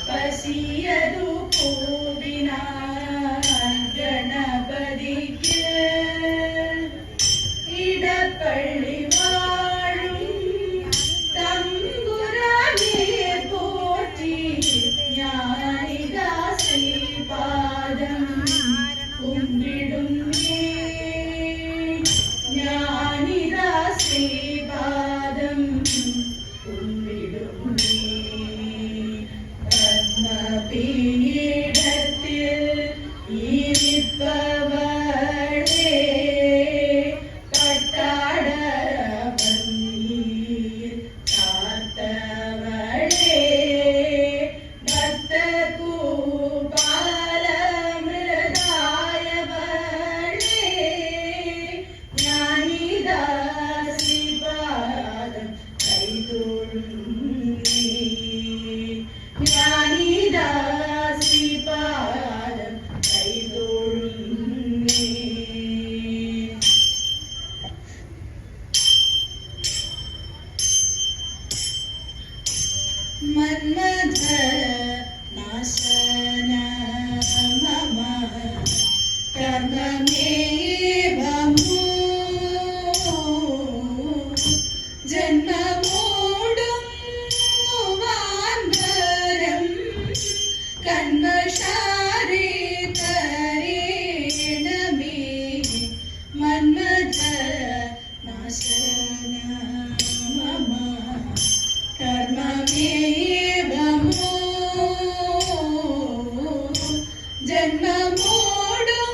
പശിയതു പൂവിനാൻ ഗണപതിക്ക് ഇടപ്പള്ളി വാഴും തമ്പുരാനെ പോറ്റി ഞാനിതാ ശ്രീപാദം കുമ്പിടുന്നേ ഞാനിതാ ശ്രീപാദം കുമ്പിടുന്നേ പീഠത്തിൽ ഇരിപ്പവളേ പട്ടാട ഭംഗിയിൽ കാത്തവളേ ഭക്തകൂപാലമൃതായവളേ ഞാനിതാ ശ്രീപാദം കൈതൊഴുന്നേ ഞാനിതാ ശ്രീപാദം കൈതൊഴുന്നേ മന്മഥ നാശന മമ കർമ്മമേവമോ ജന്മമോടും കന്മഷാരേ തരേണമേ മന്മഥ നാശന മമ കർമ്മമേവമോ ജന്മമോടും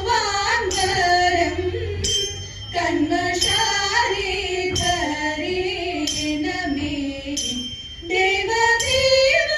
വാൻവരം കന്മഷാരേ തരേണമേ ദേവദേവ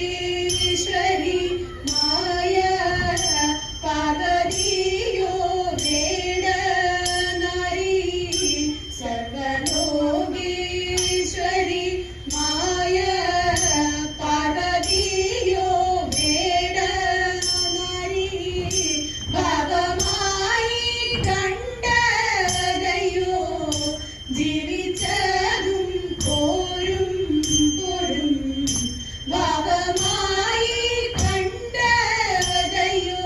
സർവലോകേശ്വരി മായ പാർവതിയോ വേടനാരി സർവലോകേശ്വരി മായ പാർവതിയോ വേടനാരി ഭാവമായി കണ്ടതയോ ജീവിച്ചതും പോരും പോരും ഭാവമായി കണ്ടതയോ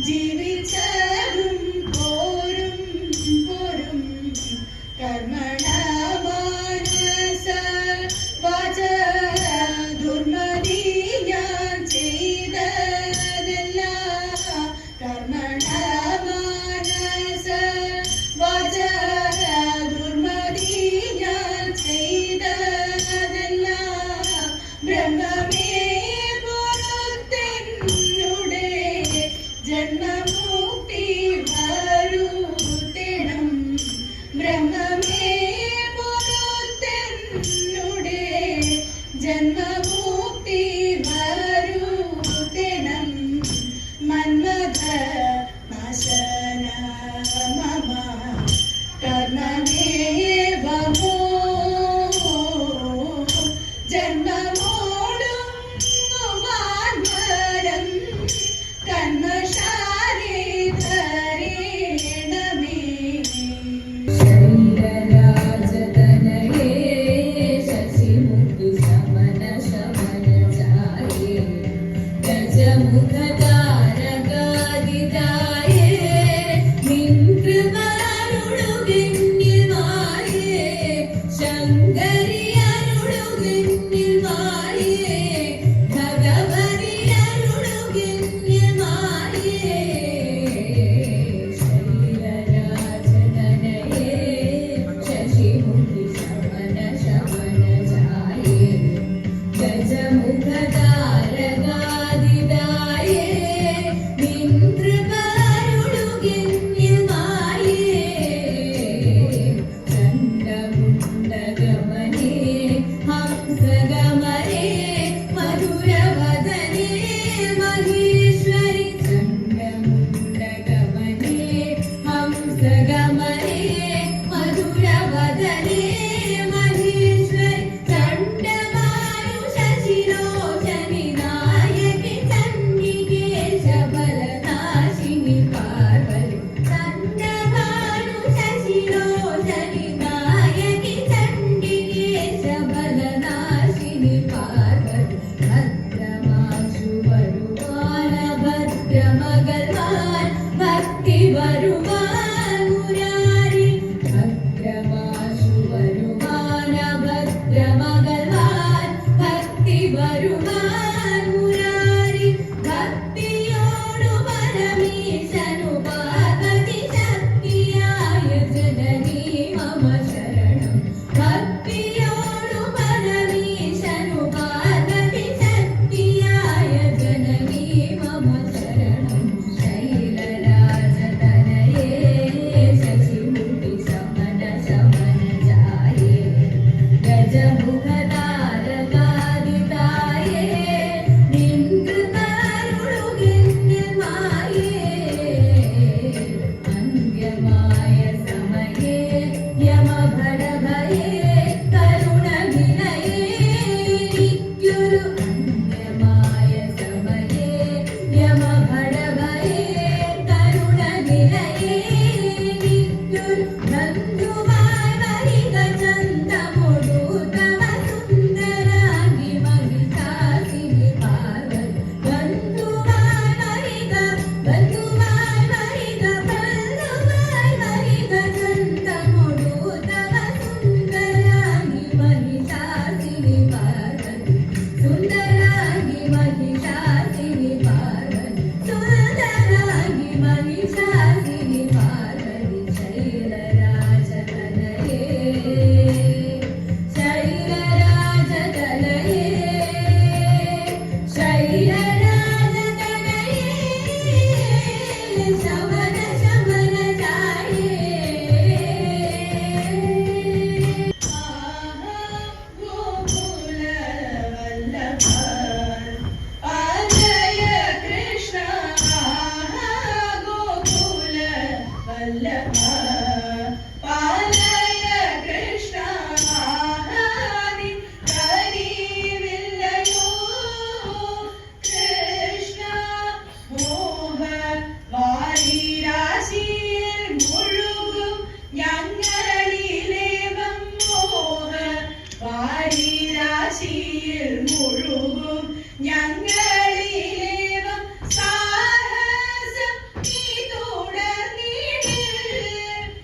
ജീവിച്ചതും പോരും പോരും കർമ്മണ മനസ വാച ദുർമതി ഞാൻ ചെയ്തതല്ല കർമ്മണ മനസ വാച ദുർമതി ഞാൻ ചെയ്തതല്ല ബ്രഹ്മമേ പുറത്തെന്നുടെ ജന്മം നാശന മമ കർമ്മമേവമോ ജന്മമോടും വാൻവരം കന്മശാലി ധരേണമേ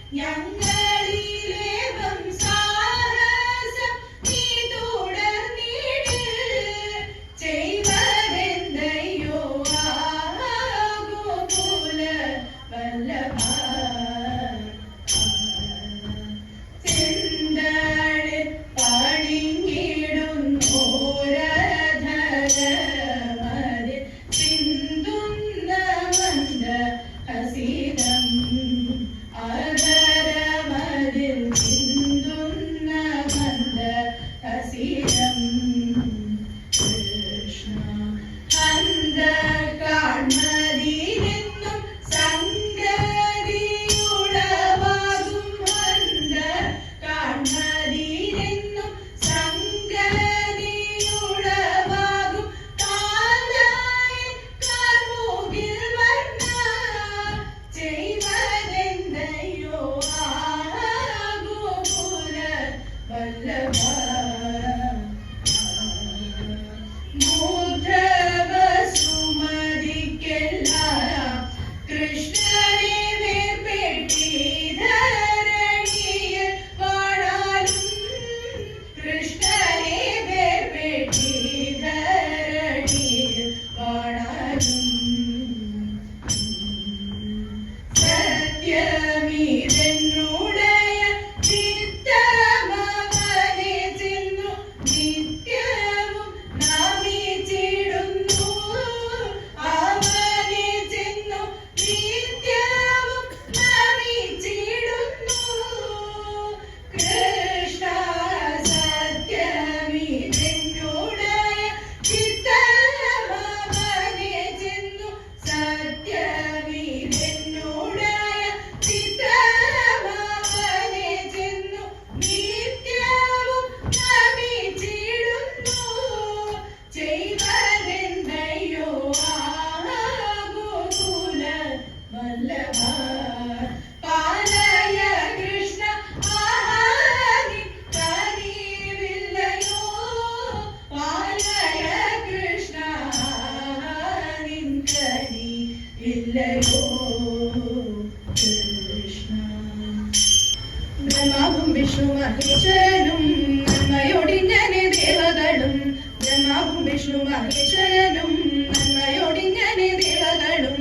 ഞങ്ങളിൽ ഇല്ലയോ കൃഷ്ണ. ബ്രഹ്മാവും വിഷ്ണു മഹേശ്വരനും നന്മയോടിങ്ങനെ ദേവകളും, ബ്രഹ്മാവും വിഷ്ണു മഹേശ്വരനും നന്മയോടിങ്ങനെ ദേവകളും,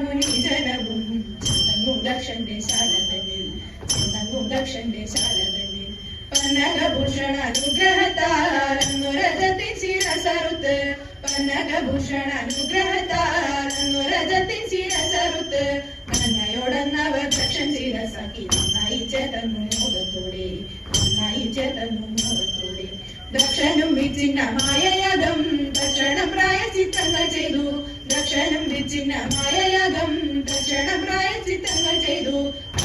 മുനിജനവും ചെന്നങ്ങും ദക്ഷന്റെ ശാലതനിൽ, ചെന്നങ്ങും ദക്ഷന്റെ ശാലതനിൽ. പന്നകഭൂഷണ അനുഗ്രഹത്താൽ അനുരജത്തിൻ ശിരസറുത്ത്, പന്നകഭൂഷണ അനുഗ്രഹത്താൽ അനുരജത്തിൻ ശിരസറുത്ത്, നന്മയോടന്നവർ ദക്ഷൻ ശിരസാക്കി നന്നായി ചേതന്നു മോഹത്തോടെ, നന്നായി ചേതന്നു മോഹത്തോടെ. ദക്ഷനും വിച്ഛിന്നമായ യാഗം തക്ഷണം പ്രായശ്ചിത്തങ്ങൾ ചെയ്തു, ദക്ഷനും വിച്ഛിന്നമായ യാഗം തക്ഷണം പ്രായശ്ചിത്തങ്ങൾ ചെയ്തു.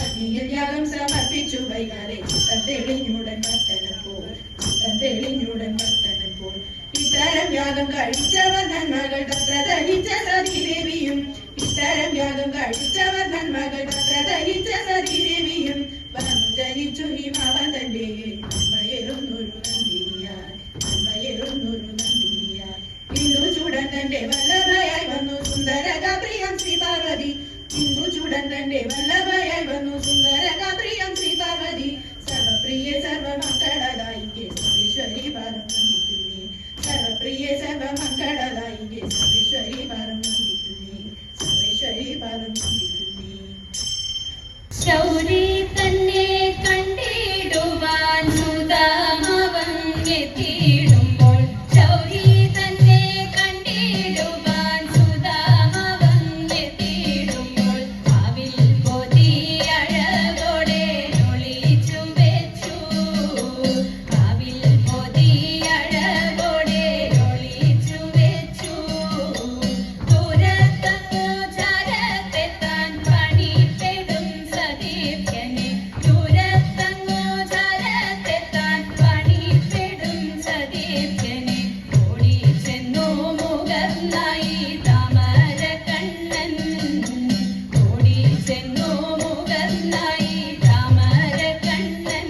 അഗ്നിയിൽ യാഗം സമർപ്പിച്ചു വൈകാതെ ചിത്തം തെളിഞ്ഞുടൻ വർത്തനപ്പോൾ, ചിത്തം തെളിഞ്ഞുടൻ വർത്തനപ്പോൾ. ഇത്തരം യാഗം കഴിച്ചവർ നന്മകൾ തത്ര ദഹിച്ച സതീദേവിയും, ഇത്തരം യാഗം കഴിച്ചവർ നന്മകൾ തത്ര ദഹിച്ച സതീദേവിയും. വന്നു ജനിച്ചു ഹിമവന്തന്റെ നന്മയേറുന്നൊരു നന്ദിനിയായി, നന്മയേറുന്നൊരു നന്ദിനിയായി. ഹിന്ദു ചൂടൻ തന്റെ വല്ലഭയായി വന്നു സുന്ദരകാപ്രിയം ശ്രീ പാർവതി, ഹിന്ദു ചൂടൻ തന്റെ വല്ലഭയായി വന്നു സുന്ദരകാപ്രിയം ശ്രീ പാർവതി. സർവപ്രിയ സർവമംഗളദായികെ സർവേശ്വരി പാദം വന്ദിക്കുന്നേ, സർവപ്രിയ സർവമംഗളദായികെ സർവേശ്വരി പാദം വന്ദിക്കുന്നേ, സർവേശ്വരി പാദം വന്ദിക്കുന്നേ. ശൗരി തന്നെ കണ്ടിടുവാൻ സുധാമവൻ എത്തിയിടുമ്പോൾ, ശൗരി തന്നെ കണ്ടിടുവാൻ സുധാമവൻ എത്തിയിടുമ്പോൾ, കാവിൽ പൊതിയഴകോടെ ഒളിച്ചു വെച്ചു, കാവിൽ പൊതിയഴകോടെ ഒളിച്ചു വെച്ചു. ദൂരത്തങ്ങു ചാരത്തെത്താൻ പണിപ്പെടും സദീപ്യനെ, ദൂരത്തങ്ങു ചാരത്തെത്താൻ പണിപ്പെടും സദീപ്യനെ. ഓടിച്ചെന്നു മുഖന്നായി താമരക്കണ്ണൻ, ഓടിച്ചെന്നു മുഖന്നായി താമരക്കണ്ണൻ.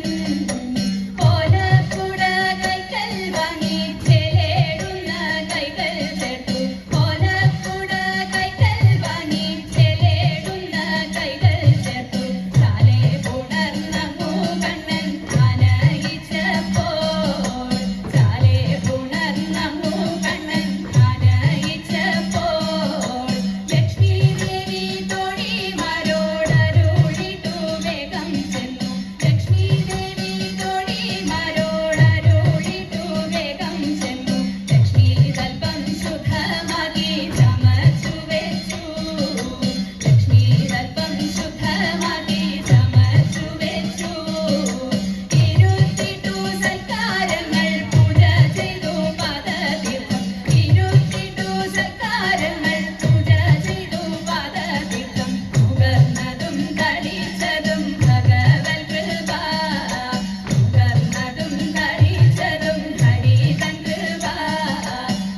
ഓലക്കുട കൈക്കൽ വാങ്ങി ചെലേടുന്ന കൈകൾ ചേർത്തു, ഓലക്കുട കൈക്കൽ വാങ്ങി ചെലേടുന്ന കൈകൾ ചേർത്തു. ചാലേ പുണർന്നങ്ങു കണ്ണൻ ആനയിച്ചപ്പോൾ, ചാലേ പുണർന്നങ്ങു കണ്ണൻ ആനയിച്ചപ്പോൾ, ലക്ഷ്മീദേവി തോഴിമാരോടരുളിട്ടു വേഗം ചെന്നു, ലക്ഷ്മീദേവി തോഴിമാരോടരുളിട്ടു വേഗം ചെന്നു. ലക്ഷ്മി തൽപം ശുദ്ധമാക്കി ചമച്ചു വെച്ചു, ലക്ഷ്മി തൽപം ശുദ്ധമാക്കി ചമച്ചു വെച്ചു. ഇരുത്തിട്ടു സൽക്കാരങ്ങൾ പൂജ ചെയ്തു പാദതീർത്ഥം, ഇരുത്തിട്ടു സൽക്കാരങ്ങൾ പൂജ ചെയ്തു പാദതീർത്ഥം. നുകർന്നതും തളിച്ചതും ഭഗവൽ കൃപ, നുകർന്നതും തളിച്ചതും ഹരിതൻ കൃപ.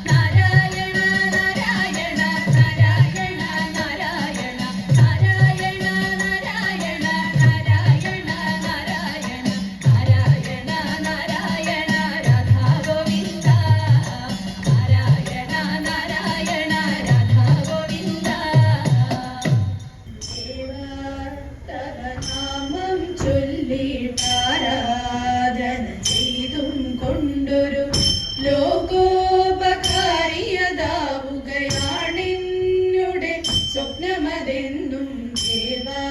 നാരായണ നാരായണ നാരായണ നാരായണ, നാരായണ നാരായണ നാരായണ നാരായണ, നാരായണ നാരായണ രാധാ ഗോവിന്ദ, നാരായണ നാരായണ രാധാ ഗോവിന്ദ. ദേവാ തവ നാമം ചൊല്ലിട്ടാരാധന ചെയ്തും കൊണ്ടൊരു ലോകോപകാരിയതാവുകയാണെന്നുടെ സ്വപ്നമതെന്നും ദേവാ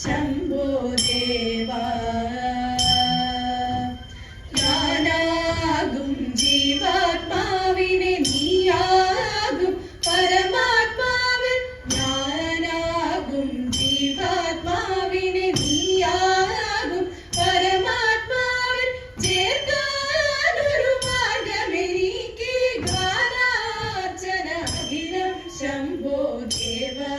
ശംഭോ ദേവാ. ഞാനാകും ജീവാത്മാവിനെ നീയാകും പരമാത്മാവിൽ, ഞാനാകും ജീവാത്മാവിനെ നീയാകും പരമാത്മാവിൽ. ചേർക്കാനൊരു മാർഗമെനിക്ക് ഗാനാർച്ചന അഖിലം ശംഭോ ദേവാ